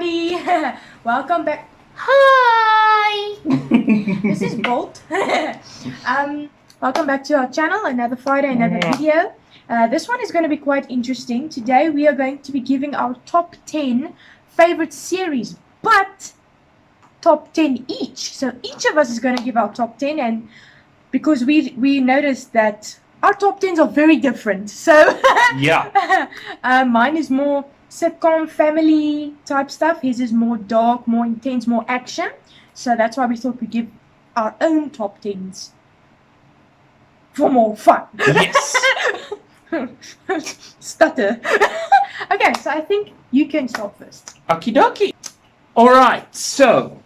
everybody! Welcome back. Hi! This is Bolt. Welcome back to our channel. Another Friday, another video. This one is going to be quite interesting. Today we are going to be giving our top 10 favorite series, but top 10 each. So each of us is going to give our top 10, and because we noticed that our top 10s are very different. So yeah, mine is more sitcom, family type stuff. His is more dark, more intense, more action. So that's why we thought we'd give our own top 10s for more fun. Yes. Stutter. Okay, so I think you can start first. Okie dokie. Alright, so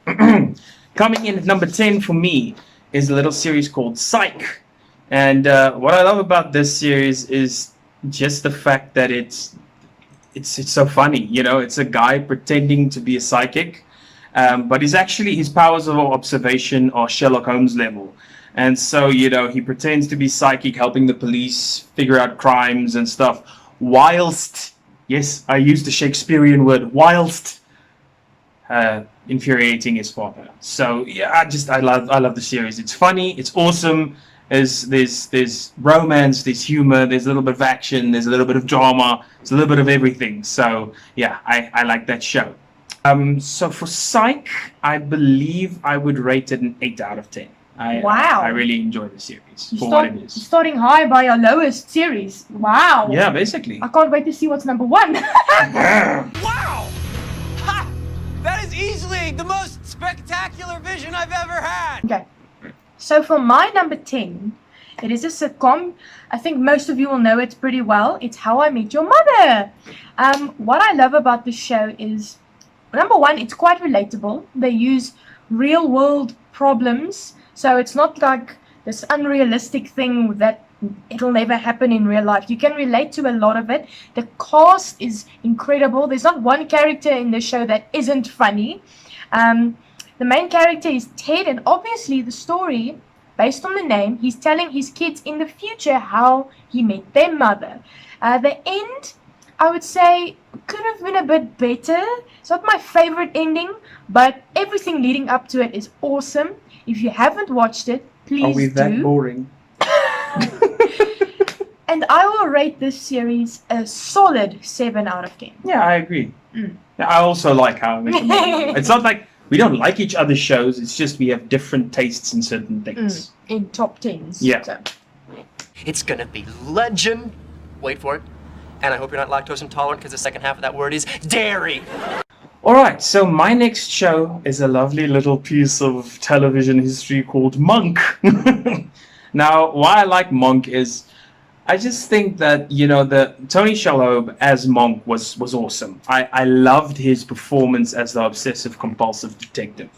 coming in at number 10 for me is a little series called Psych. And what I love about this series is just the fact that it's so funny. You know, it's a guy pretending to be a psychic, but his powers of observation are Sherlock Holmes level. And so, you know, he pretends to be psychic, helping the police figure out crimes and stuff, whilst, yes, I used the Shakespearean word, whilst infuriating his father. So yeah, I love the series. It's funny, it's awesome. There's romance, there's humor, there's a little bit of action, there's a little bit of drama, there's a little bit of everything. So yeah, I like that show. So for Psych, I believe I would rate it an 8 out of 10. Wow. I really enjoy the series for what it is. Starting high by our lowest series. Wow. Yeah, basically. I can't wait to see what's number 1. Wow! Ha! That is easily the most spectacular vision I've ever had! Okay. So for my number 10, it is a sitcom. I think most of you will know it pretty well. It's How I Met Your Mother. What I love about this show is, number 1, it's quite relatable. They use real world problems. So it's not like this unrealistic thing that it'll never happen in real life. You can relate to a lot of it. The cast is incredible. There's not one character in the show that isn't funny. The main character is Ted, and obviously the story, based on the name, he's telling his kids in the future how he met their mother. The end, I would say, could have been a bit better. It's not my favorite ending, but everything leading up to it is awesome. If you haven't watched it, please do. Are we that boring? And I will rate this series a solid 7 out of 10. Yeah, I agree. Yeah, I also like How I Met Your Mother. It's not like we don't like each other's shows, it's just we have different tastes in certain things. In top 10s. Yeah. So. It's gonna be legend. Wait for it. And I hope you're not lactose intolerant because the second half of that word is dairy. Alright, so my next show is a lovely little piece of television history called Monk. Now, why I like Monk is I just think that, you know, the Tony Shalhoub as Monk was awesome. I loved his performance as the obsessive compulsive detective.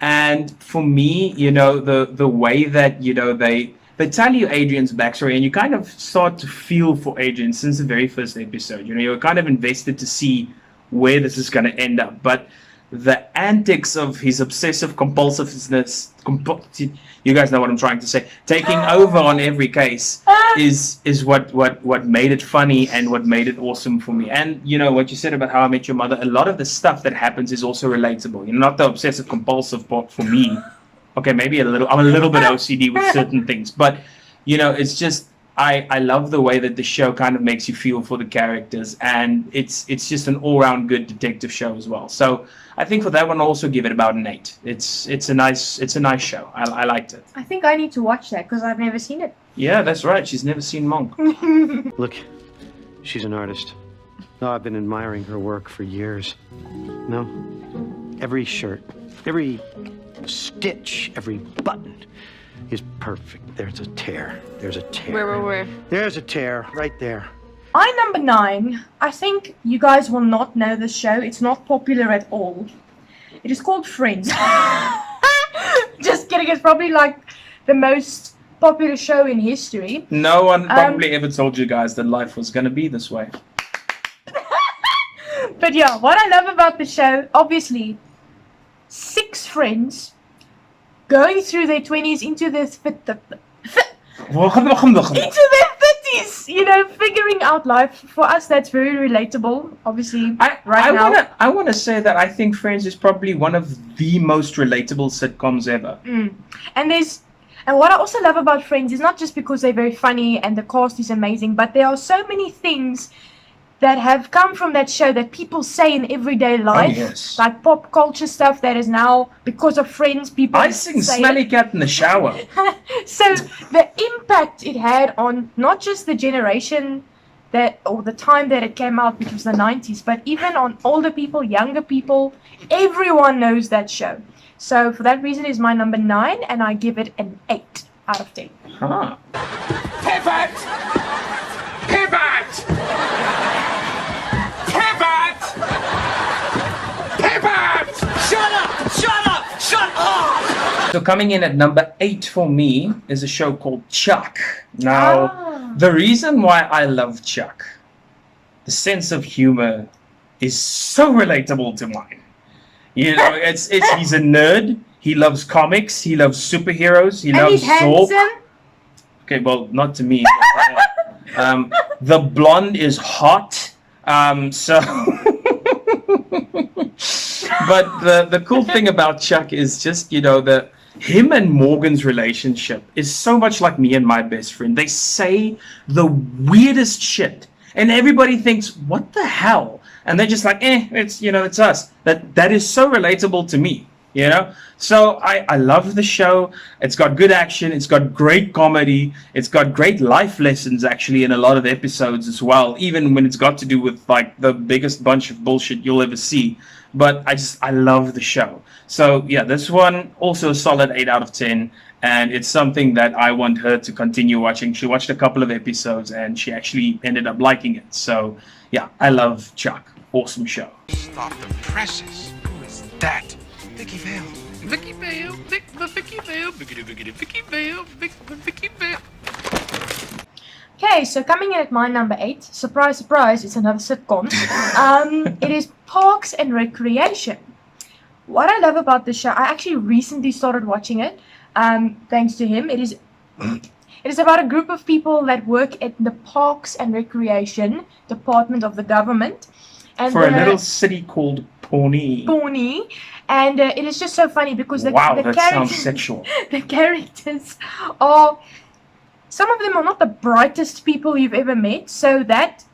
And for me, you know, the way that, you know, they tell you Adrian's backstory, and you kind of start to feel for Adrian since the very first episode. You know, you're kind of invested to see where this is going to end up. But the antics of his obsessive compulsiveness, you guys know what I'm trying to say, taking over on every case is what made it funny and what made it awesome for me. And you know what you said about How I Met Your Mother, a lot of the stuff that happens is also relatable. You know, not the obsessive compulsive part for me. Okay, maybe I'm a little bit OCD with certain things, but you know, it's just I love the way that the show kind of makes you feel for the characters, and it's just an all-round good detective show as well. So I think for that one, I'll also give it about an 8. It's a nice show. I liked it. I think I need to watch that because I've never seen it. Yeah, that's right. She's never seen Monk. Look, she's an artist. No, I've been admiring her work for years. No, every shirt, every stitch, every button is perfect. There's a tear. There's a tear. Where? There's a tear right there. My number 9, I think you guys will not know this show. It's not popular at all. It is called Friends. Just kidding. It's probably like the most popular show in history. No one probably ever told you guys that life was going to be this way. But yeah, what I love about the show, obviously, 6 friends going through their 20s into their 30s 20s, figuring out life. For us, that's very relatable, obviously, I now. I wanna say that I think Friends is probably one of the most relatable sitcoms ever. And what I also love about Friends is not just because they're very funny and the cast is amazing, but there are so many things that have come from that show that people say in everyday life, yes. like pop culture stuff that is now, because of Friends, people I sing say Smelly it. Cat in the shower. So the impact it had on not just the generation or the time that it came out, which was the 90s, but even on older people, younger people, everyone knows that show. So for that reason, it's my number 9, and I give it an 8 out of 10. Huh. Pivot! Pivot! Pivot! Pivot! Shut up! Shut up! Shut up! So coming in at number 8 for me is a show called Chuck. Now, the reason why I love Chuck, the sense of humor is so relatable to mine. It's he's a nerd. He loves comics. He loves superheroes. He And loves he's Zork. handsome. Okay, well, not to me. The blonde is hot. So, but the cool thing about Chuck is just him and Morgan's relationship is so much like me and my best friend. They say the weirdest shit, and everybody thinks, "What the hell?" And they're just like, it's us. That is so relatable to me, So I love the show. It's got good action. It's got great comedy. It's got great life lessons, actually, in a lot of episodes as well, even when it's got to do with, like, the biggest bunch of bullshit you'll ever see. But I love the show. So, yeah, this one, also a solid 8 out of 10. And it's something that I want her to continue watching. She watched a couple of episodes, and she actually ended up liking it. So, yeah, I love Chuck. Awesome show. Stop the presses. Who is that? Vicky Vale. Vicky Vale. Vicky Vale. Vicky Vale. Vicky Vale. Okay, so coming in at my number 8, surprise, surprise, it's another sitcom. It is Parks and Recreation. What I love about this show, I actually recently started watching it, thanks to him. It is about a group of people that work at the Parks and Recreation Department of the government. And For a little city called Pawnee. And it is just so funny because the that sounds characters, sexual. the characters are, some of them are not the brightest people you've ever met, so that,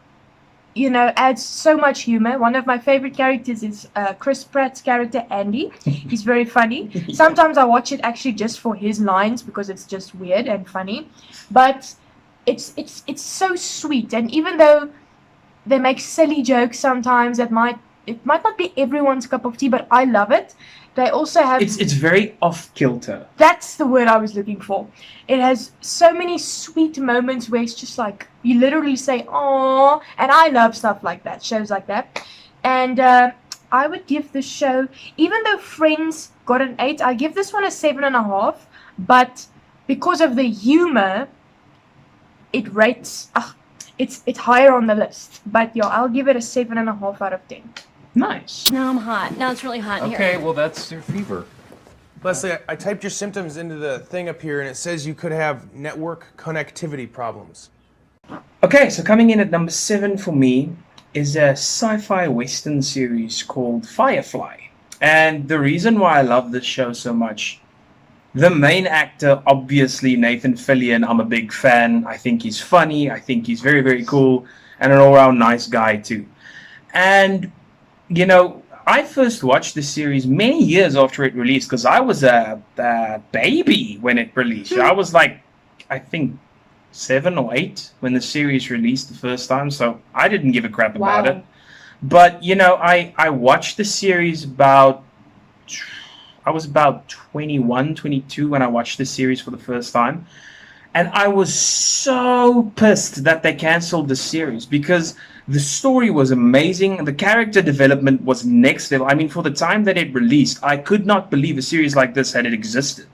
adds so much humor. One of my favorite characters is Chris Pratt's character, Andy. He's very funny. Sometimes I watch it actually just for his lines because it's just weird and funny. But it's so sweet, and even though they make silly jokes sometimes it might not be everyone's cup of tea, but I love it. They also have... It's very off-kilter. That's the word I was looking for. It has so many sweet moments where it's just like, you literally say, "Aww," and I love stuff like that, shows like that. And I would give this show, even though Friends got an 8, I give this one a 7.5, but because of the humor, it rates... It's higher on the list, but yeah, I'll give it a 7.5 out of 10. Nice. Now I'm hot. Now it's really hot in here. Okay, well, that's your fever. Leslie, I typed your symptoms into the thing up here, and it says you could have network connectivity problems. Okay, so coming in at number 7 for me is a sci-fi western series called Firefly. And the reason why I love this show so much, the main actor, obviously Nathan Fillion, I'm a big fan. I think he's funny. I think he's very, very cool. And an all-around nice guy, too. And, I first watched the series many years after it released because I was a baby when it released. I was like, I think, 7 or 8 when the series released the first time. So I didn't give a crap about it. But, I watched the series I was about 21, 22 when I watched this series for the first time. And I was so pissed that they canceled the series because the story was amazing. The character development was next level. I mean, for the time that it released, I could not believe a series like this had existed,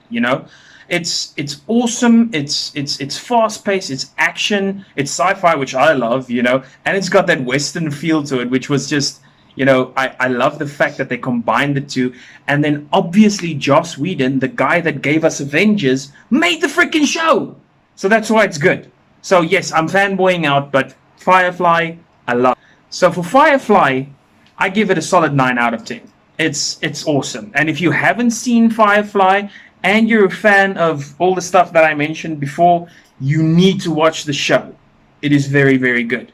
It's awesome. It's fast-paced. It's action. It's sci-fi, which I love, And it's got that Western feel to it, which was just... I love the fact that they combined the two. And then obviously Joss Whedon, the guy that gave us Avengers, made the freaking show. So that's why it's good. So yes, I'm fanboying out, but Firefly, I love. So for Firefly, I give it a solid 9 out of 10. It's awesome. And if you haven't seen Firefly and you're a fan of all the stuff that I mentioned before, you need to watch the show. It is very, very good.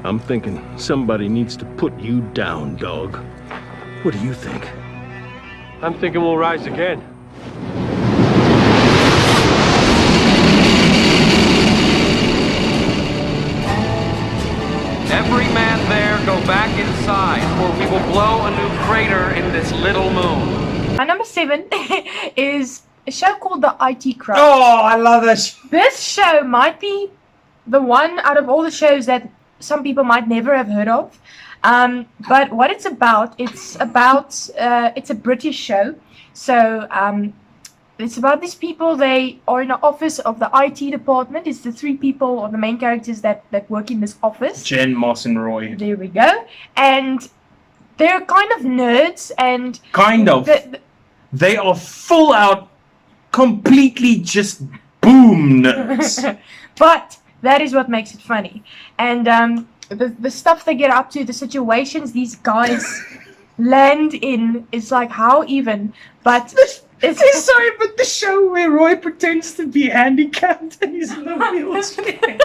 I'm thinking somebody needs to put you down, dog. What do you think? I'm thinking we'll rise again. Every man there go back inside, or we will blow a new crater in this little moon. My number 7 is a show called The IT Crowd. Oh, I love this. This show might be the one out of all the shows that some people might never have heard of. But what it's about, it's a British show. So it's about these people. They are in the office of the IT department. It's the 3 people, or the main characters that work in this office. Jen, Moss, and Roy. There we go. And they're kind of nerds and... Kind of. They are full out, completely just boom nerds. But that is what makes it funny. And the stuff they get up to, the situations these guys land in, is like, how even? But it's Sorry, but the show where Roy pretends to be handicapped and he's in the wheelchair.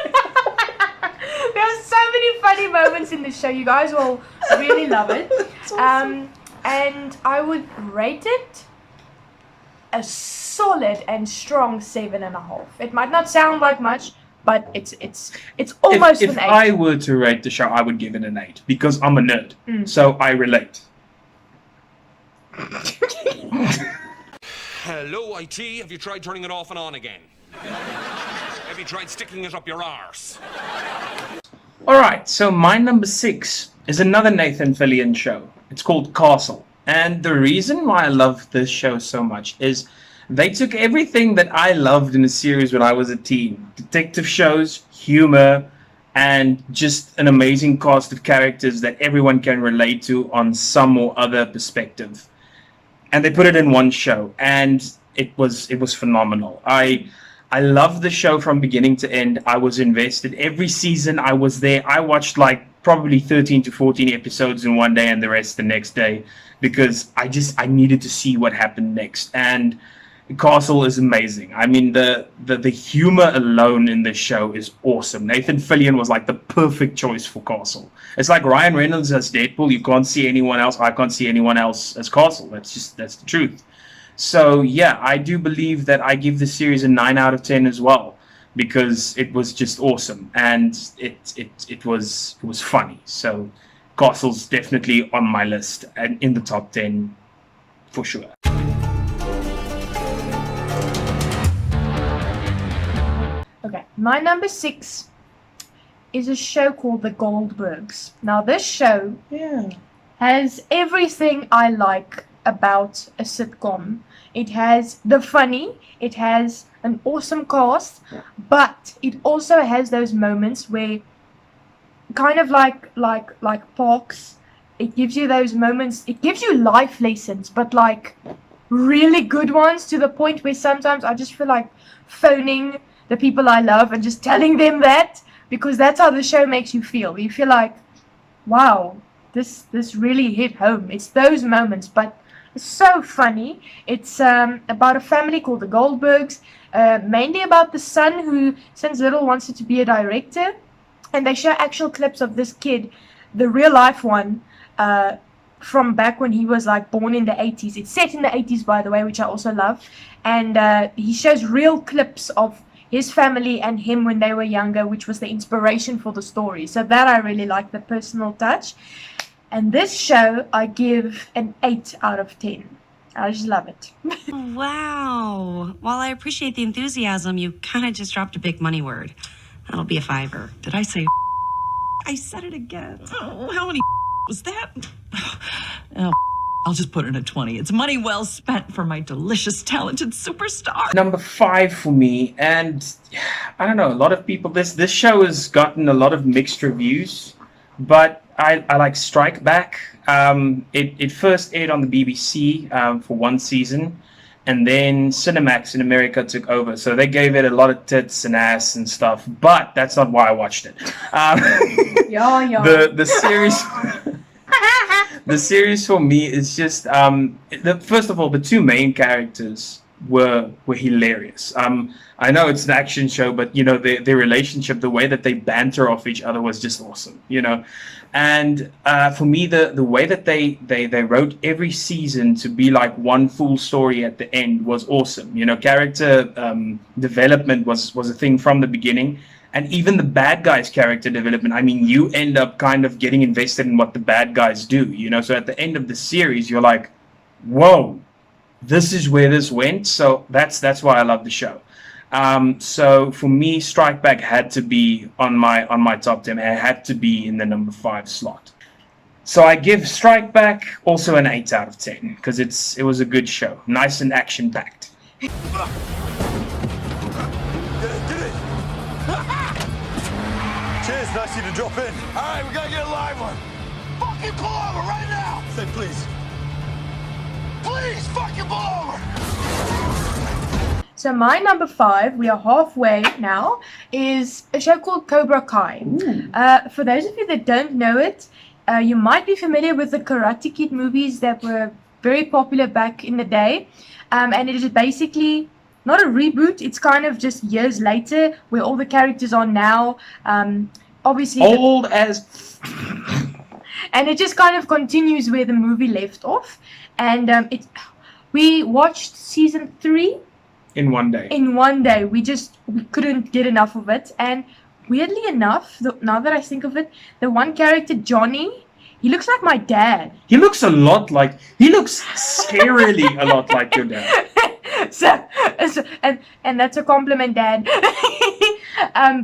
There are so many funny moments in this show. You guys will really love it. Awesome. And I would rate it a solid and strong 7.5. It might not sound like much, but it's almost if an 8. If I were to rate the show, I would give it an 8 because I'm a nerd, so I relate. Hello, IT. Have you tried turning it off and on again? Have you tried sticking it up your arse? Alright, so my number 6 is another Nathan Fillion show. It's called Castle. And the reason why I love this show so much is they took everything that I loved in a series when I was a teen. Detective shows, humor, and just an amazing cast of characters that everyone can relate to on some or other perspective. And they put it in one show, and it was phenomenal. I loved the show from beginning to end. I was invested. Every season I was there. I watched like probably 13 to 14 episodes in one day and the rest the next day because I needed to see what happened next. And Castle is amazing. I mean, the humor alone in this show is awesome. Nathan Fillion was like the perfect choice for Castle. It's like Ryan Reynolds as Deadpool. You can't see anyone else. I can't see anyone else as Castle. That's the truth. So yeah, I do believe that I give the series a 9 out of 10 as well because it was just awesome and it was funny. So Castle's definitely on my list and in the top 10 for sure. Okay, my number 6 is a show called The Goldbergs. Now this show has everything I like about a sitcom. It has the funny, it has an awesome cast, but it also has those moments where, kind of like Parks, it gives you those moments, it gives you life lessons, but like really good ones, to the point where sometimes I just feel like phoning the people I love and just telling them that, because that's how the show makes you feel. You feel like, wow, this really hit home. It's those moments, but it's so funny. It's about a family called the Goldbergs, mainly about the son who, since little, wanted to be a director. And they show actual clips of this kid, the real life one, from back when he was like born in the 80s. It's set in the 80s, by the way, which I also love. And he shows real clips of his family and him when they were younger, which was the inspiration for the story. So that I really like, the personal touch. And this show I give an 8 out of 10. I just love it. Wow. While I appreciate the enthusiasm, you kind of just dropped a big money word. That'll be a 5er. Did I say I said it again. Oh, how many was that? Oh, I'll just put it at 20. It's money well spent for my delicious, talented superstar. Number 5 for me, and I don't know, a lot of people, this show has gotten a lot of mixed reviews, but I like Strike Back. It first aired on the BBC for one season, and then Cinemax in America took over. So they gave it a lot of tits and ass and stuff, but that's not why I watched it. The series... The series for me is just first of all, the two main characters were hilarious. I know it's an action show, but you know their relationship, the way that they banter off each other was just awesome. You know, and for me the way that they wrote every season to be like one full story at the end was awesome. You know, character development was a thing from the beginning. And even the bad guys' character development, I mean, you end up kind of getting invested in what the bad guys do, you know? So at the end of the series, you're like, whoa, this is where this went. So that's why I love the show. So for me, Strike Back had to be on my top 10. It had to be in the number 5 slot. So I give Strike Back also an 8 out of 10 because it was a good show. Nice and action-packed. Cheers, nice of you to drop in. All right, we gotta get a live one. Fucking pull over right now! Say please. Please, fucking pull over! So my number 5, we are halfway now, is a show called Cobra Kind. For those of you that don't know it, you might be familiar with the Karate Kid movies that were very popular back in the day. And it is basically... not a reboot, it's kind of just years later where all the characters are now obviously old as and it just kind of continues where the movie left off. And we watched season 3 in one day. We couldn't get enough of it, and weirdly enough, now that I think of it, the one character, Johnny, he looks like my dad. He looks scarily a lot like your dad. So and that's a compliment, Dad.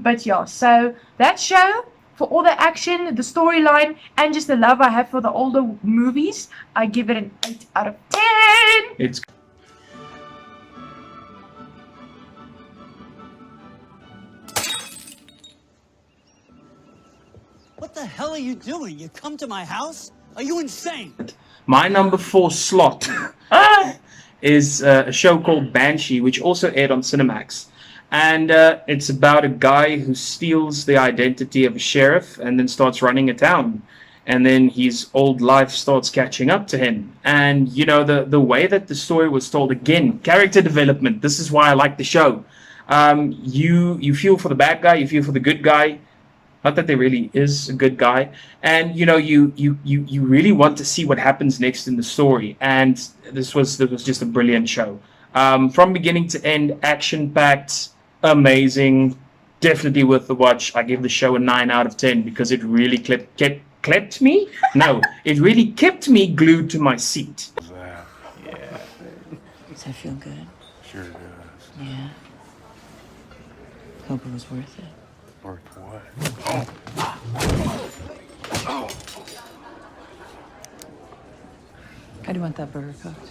But yeah, so that show, for all the action, the storyline, and just the love I have for the older movies, I give it an 8 out of 10. It's What the hell are you doing? You come to my house? Are you insane? my number 4 slot. Is a show called Banshee, which also aired on Cinemax. And it's about a guy who steals the identity of a sheriff and then starts running a town. And then his old life starts catching up to him. And, you know, the way that the story was told, again, character development, this is why I like the show. You feel for the bad guy, you feel for the good guy. Not that there really is a good guy. And, you know, you really want to see what happens next in the story. And this was just a brilliant show. From beginning to end, action-packed, amazing, definitely worth the watch. I give the show a 9 out of 10 because it really kept me? No, it really kept me glued to my seat. Yeah. Does that feel good? Sure does. Yeah. Hope it was worth it. Worth what? How do you want that burger cooked?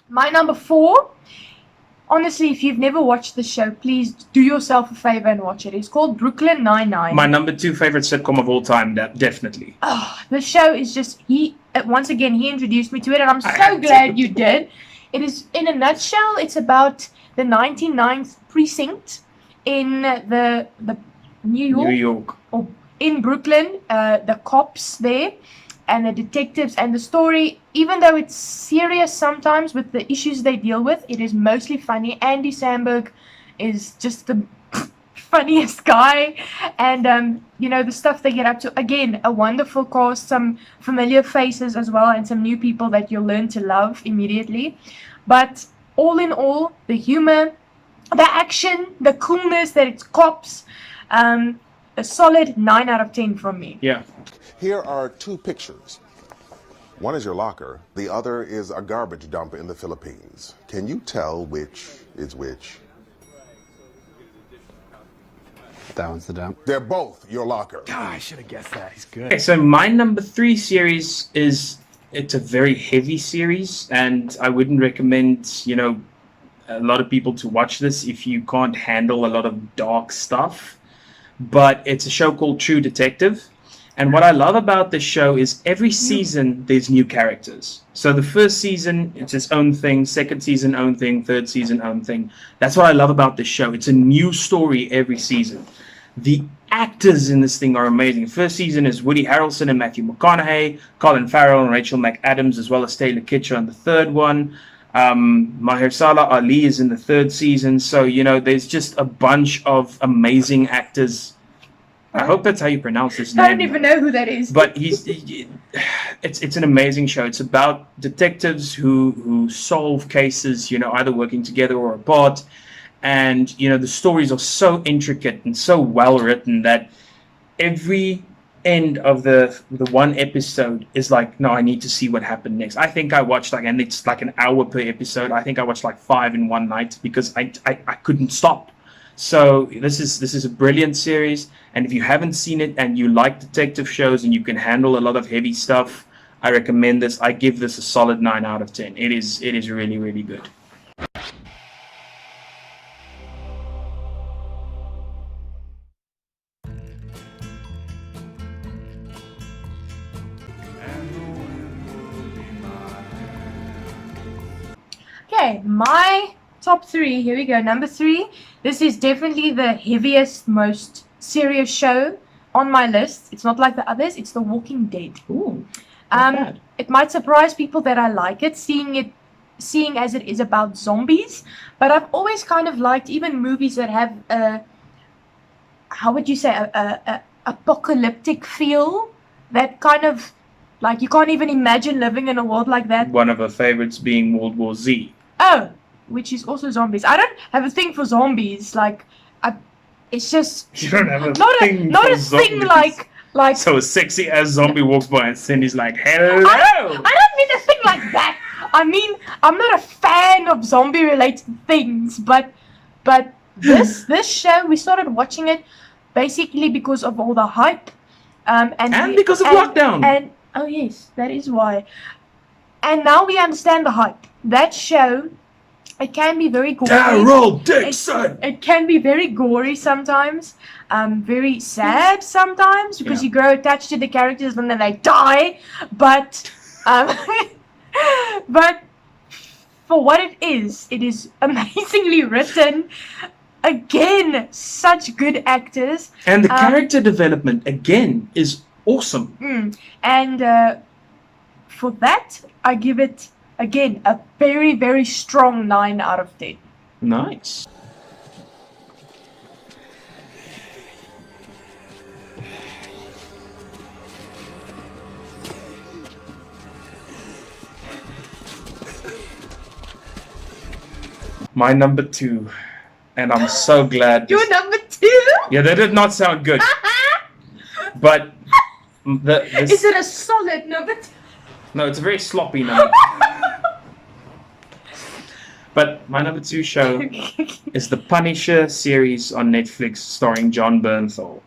My number 4, honestly, if you've never watched the show, please do yourself a favor and watch it. It's called Brooklyn Nine-Nine. My number 2 favorite sitcom of all time, definitely. Oh, the show is just, once again, he introduced me to it, and I'm so glad you did. It is, in a nutshell, it's about the 99th precinct in the New York. Or in Brooklyn, the cops there, and the detectives, and the story, even though it's serious sometimes with the issues they deal with, it is mostly funny. Andy Samberg is just the funniest guy, and you know, the stuff they get up to, again, a wonderful cast, some familiar faces as well, and some new people that you'll learn to love immediately. But all in all, the humor, the action, the coolness that it's cops, a solid 9 out of 10 from me. Yeah. Here are 2 pictures. One is your locker. The other is a garbage dump in the Philippines. Can you tell which is which? That one's the dump. They're both your locker. God, I should have guessed that. He's good. Okay, so my number 3 series it's a very heavy series, and I wouldn't recommend, you know, a lot of people to watch this if you can't handle a lot of dark stuff. But it's a show called True Detective. And what I love about this show is every season there's new characters. So the first season, it's its own thing. Second season, own thing. Third season, own thing. That's what I love about this show. It's a new story every season. The actors in this thing are amazing. First season is Woody Harrelson and Matthew McConaughey, Colin Farrell and Rachel McAdams, as well as Taylor Kitsch on the third one. Mahershala Ali is in the third season. So, you know, there's just a bunch of amazing actors. I hope that's how you pronounce his name. I don't even know who that is. But it's an amazing show. It's about detectives who solve cases, you know, either working together or apart. And, you know, the stories are so intricate and so well written that every end of the one episode is like, no, I need to see what happened next. I think I watched and it's like an hour per episode. I think I watched 5 in one night because I couldn't stop. So this is a brilliant series, and if you haven't seen it and you like detective shows and you can handle a lot of heavy stuff, I recommend this. I give this a solid 9 out of 10. It is really, really good. Okay, my top 3, here we go. Number 3, this is definitely the heaviest, most serious show on my list. It's not like the others, it's The Walking Dead. Ooh, not bad. It might surprise people that I like it, seeing as it is about zombies, but I've always kind of liked even movies that have a, how would you say, a apocalyptic feel, that kind of, like, you can't even imagine living in a world like that. One of our favorites being World War Z. Oh, which is also zombies. I don't have a thing for zombies. Like, it's just You don't have a not thing not for a thing zombies. like. So a sexy ass zombie walks by and Cindy's like, hello! I don't mean a thing like that. I mean, I'm not a fan of zombie related things, but this show, we started watching it basically because of all the hype, and because of lockdown. And oh yes, that is why. And now we understand the hype. That show, it can be very gory. Daryl Dixon! It can be very gory sometimes, very sad sometimes, because you grow attached to the characters and then they die. But but for what it is amazingly written. Again, such good actors. And the character development, again, is awesome. And for that, I give it, again, a very, very strong 9 out of 10. Nice. My number 2. And I'm so glad. Your number 2? Yeah, that did not sound good. But is it a solid number 2? No, it's a very sloppy number. But my number 2 show is the Punisher series on Netflix starring Jon Bernthal.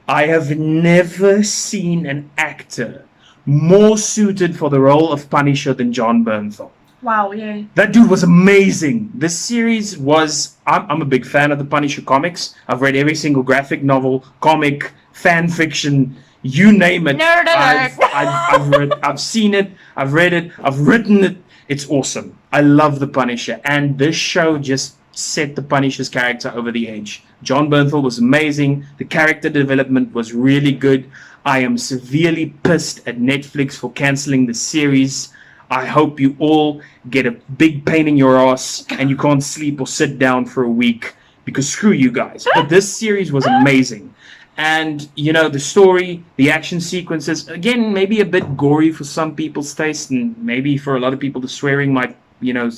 I have never seen an actor more suited for the role of Punisher than Jon Bernthal. Wow, yeah. That dude was amazing. This series was... I'm a big fan of the Punisher comics. I've read every single graphic novel, comic, fan fiction, you name it. Nerd alert. I've seen it, I've read it, I've written it. It's awesome. I love the Punisher. And this show just set the Punisher's character over the edge. Jon Bernthal was amazing. The character development was really good. I am severely pissed at Netflix for cancelling the series. I hope you all get a big pain in your ass and you can't sleep or sit down for a week, because screw you guys. But this series was amazing. And, you know, the story, the action sequences, again, maybe a bit gory for some people's taste, and maybe for a lot of people the swearing might, you know,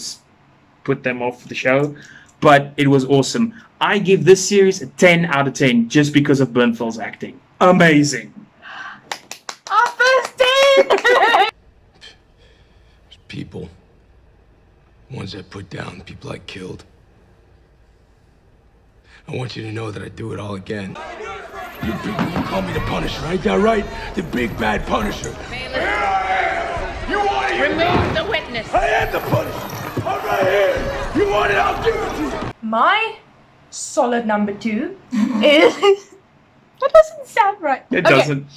put them off the show. But it was awesome. I give this series a 10 out of 10 just because of Bernthal's acting. Amazing. Our first 10! People. Ones I put down, people I killed. I want you to know that I'd do it all again. You call me the Punisher, ain't that right? The big bad Punisher. Here I am! You want it? Remove the witness. I am the Punisher! I'm right here! You want it? I'll give it to you! My solid number 2 is... That doesn't sound right. It doesn't.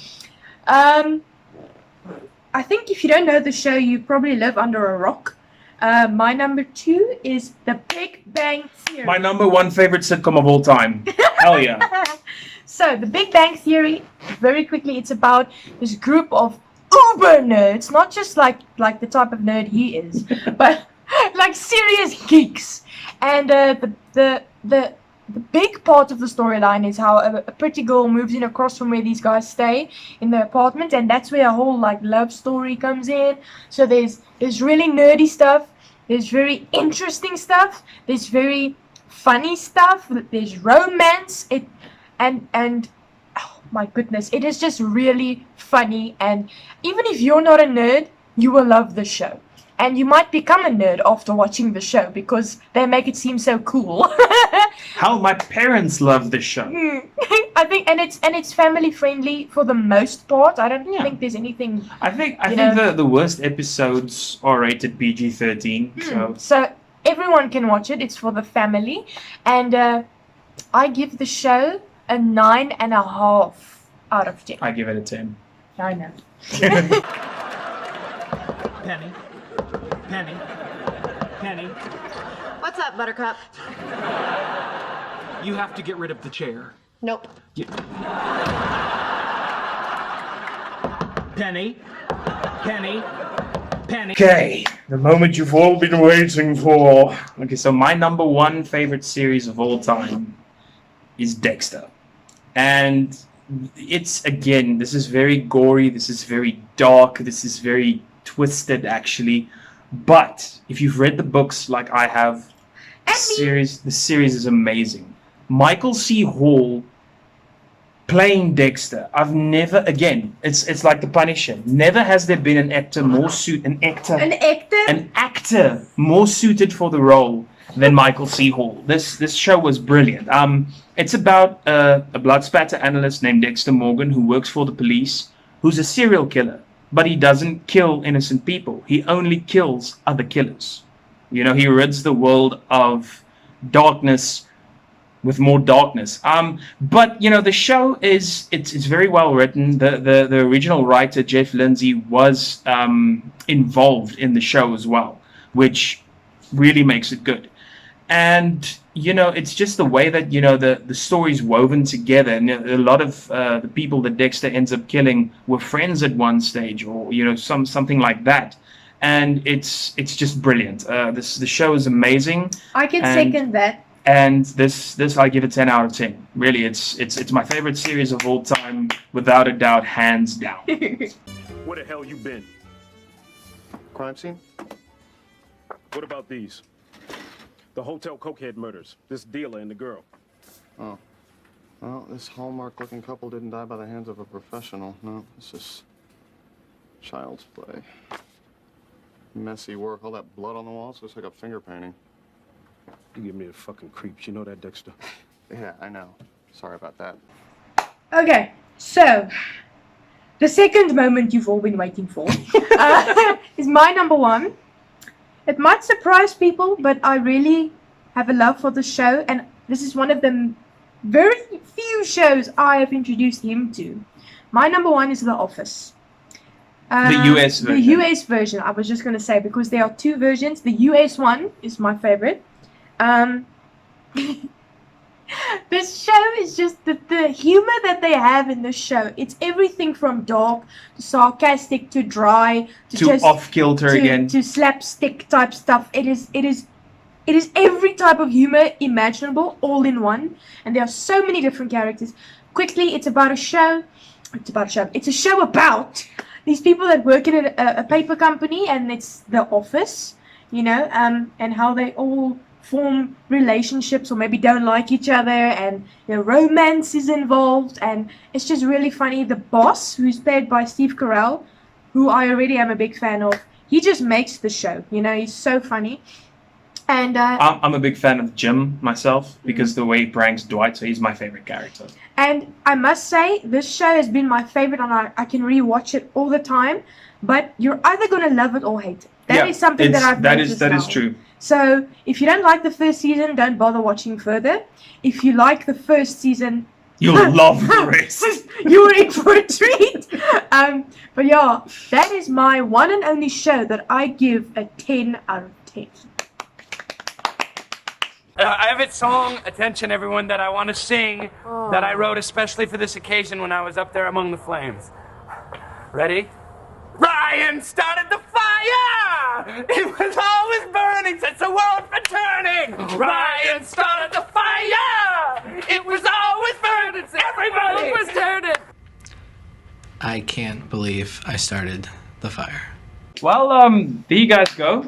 I think if you don't know the show, you probably live under a rock. My number 2 is The Big Bang Theory. My number 1 favorite sitcom of all time. Hell yeah. So, The Big Bang Theory, very quickly, it's about this group of uber nerds, not just like the type of nerd he is, but like serious geeks. And the big part of the storyline is how a pretty girl moves in across from where these guys stay in the apartment, and that's where a whole like love story comes in. So there's really nerdy stuff, there's very interesting stuff, there's very funny stuff, there's romance, and oh my goodness, it is just really funny. And even if you're not a nerd, you will love the show. And you might become a nerd after watching the show because they make it seem so cool. How my parents love this show. I think, and it's family friendly for the most part. I don't think there's anything. I think the worst episodes are rated PG-13. So everyone can watch it. It's for the family, and I give the show a 9.5 out of 10. I give it a 10. I know. Penny. Penny. Penny. What's up, Buttercup? You have to get rid of the chair. Nope. Penny. Penny. Penny. Okay, the moment you've all been waiting for. Okay, so my number 1 favorite series of all time is Dexter. And it's, again, this is very gory, this is very dark, this is very twisted, actually. But if you've read the books like I have, the series is amazing. Michael C. Hall playing Dexter. I've never, again, it's like The Punisher. Never has there been an actor more an actor more suited for the role than Michael C. Hall. This show was brilliant. It's about a blood spatter analyst named Dexter Morgan who works for the police, who's a serial killer. But he doesn't kill innocent people. He only kills other killers. You know, he rids the world of darkness with more darkness. But you know, the show it's very well written. The original writer Jeff Lindsay was involved in the show as well, which really makes it good. And you know, it's just the way that, you know, the story's woven together. And a lot of the people that Dexter ends up killing were friends at one stage, or you know, something like that. And it's just brilliant. The show is amazing. I can second that. And this I give it 10 out of 10. Really, it's my favorite series of all time, without a doubt, hands down. Where the hell you been? Crime scene? What about these? The hotel cokehead murders. This dealer and the girl. Oh. Well, this Hallmark-looking couple didn't die by the hands of a professional. No, this is child's play. Messy work. All that blood on the walls looks like a finger painting. You give me the fucking creeps. You know that, Dexter? Yeah, I know. Sorry about that. Okay, so the second moment you've all been waiting for is my number 1. It might surprise people, but I really have a love for the show, and this is one of the very few shows I have introduced him to. My number 1 is The Office. The US version. The US version, I was just going to say, because there are 2 versions. The US one is my favorite. This show is just the humor that they have in the show. It's everything from dark to sarcastic to dry to just off-kilter again to slapstick type stuff. It is every type of humor imaginable all in one, and there are so many different characters. Quickly, it's a show about these people that work in a paper company, and it's the office, you know, and how they all form relationships or maybe don't like each other, and you know, romance is involved, and it's just really funny. The boss, who's played by Steve Carell, who I already am a big fan of, he just makes the show, you know, he's so funny. And I'm a big fan of Jim myself, because the way he pranks Dwight, so he's my favorite character. And I must say, this show has been my favorite, and I can rewatch it all the time, but you're either going to love it or hate it. That is something that I've noticed that now. is true. So if you don't like the first season, don't bother watching further. If you like the first season, You'll love the rest. You were in for a treat. But yeah, that is my one and only show that I give a 10 out of 10. I have a song, attention everyone, that I want to sing, that I wrote especially for this occasion when I was up there among the flames. Ready? Ryan started the fire! It was always burning since the world's been turning! Ryan started the fire! It was always burning since everybody was turning! I can't believe I started the fire. Well, there you guys go.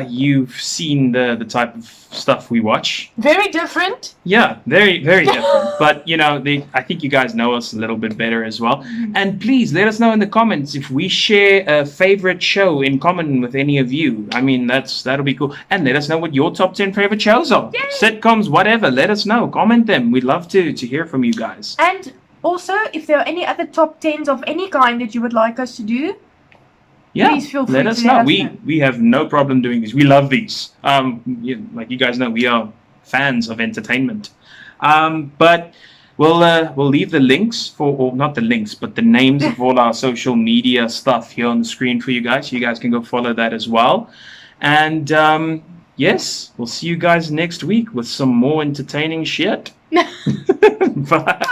You've seen the type of stuff we watch. Very different. Yeah, very, very different. But, you know, I think you guys know us a little bit better as well. And please let us know in the comments if we share a favorite show in common with any of you. I mean, that'll be cool. And let us know what your top 10 favorite shows are. Yay! Sitcoms, whatever. Let us know. Comment them. We'd love to hear from you guys. And also, if there are any other top 10s of any kind that you would like us to do, yeah, please feel free let us know. We have no problem doing this. We love these. Like you guys know, we are fans of entertainment. But we'll leave the links or not the links, but the names of all our social media stuff here on the screen for you guys. You guys can go follow that as well. And yes, we'll see you guys next week with some more entertaining shit. Bye.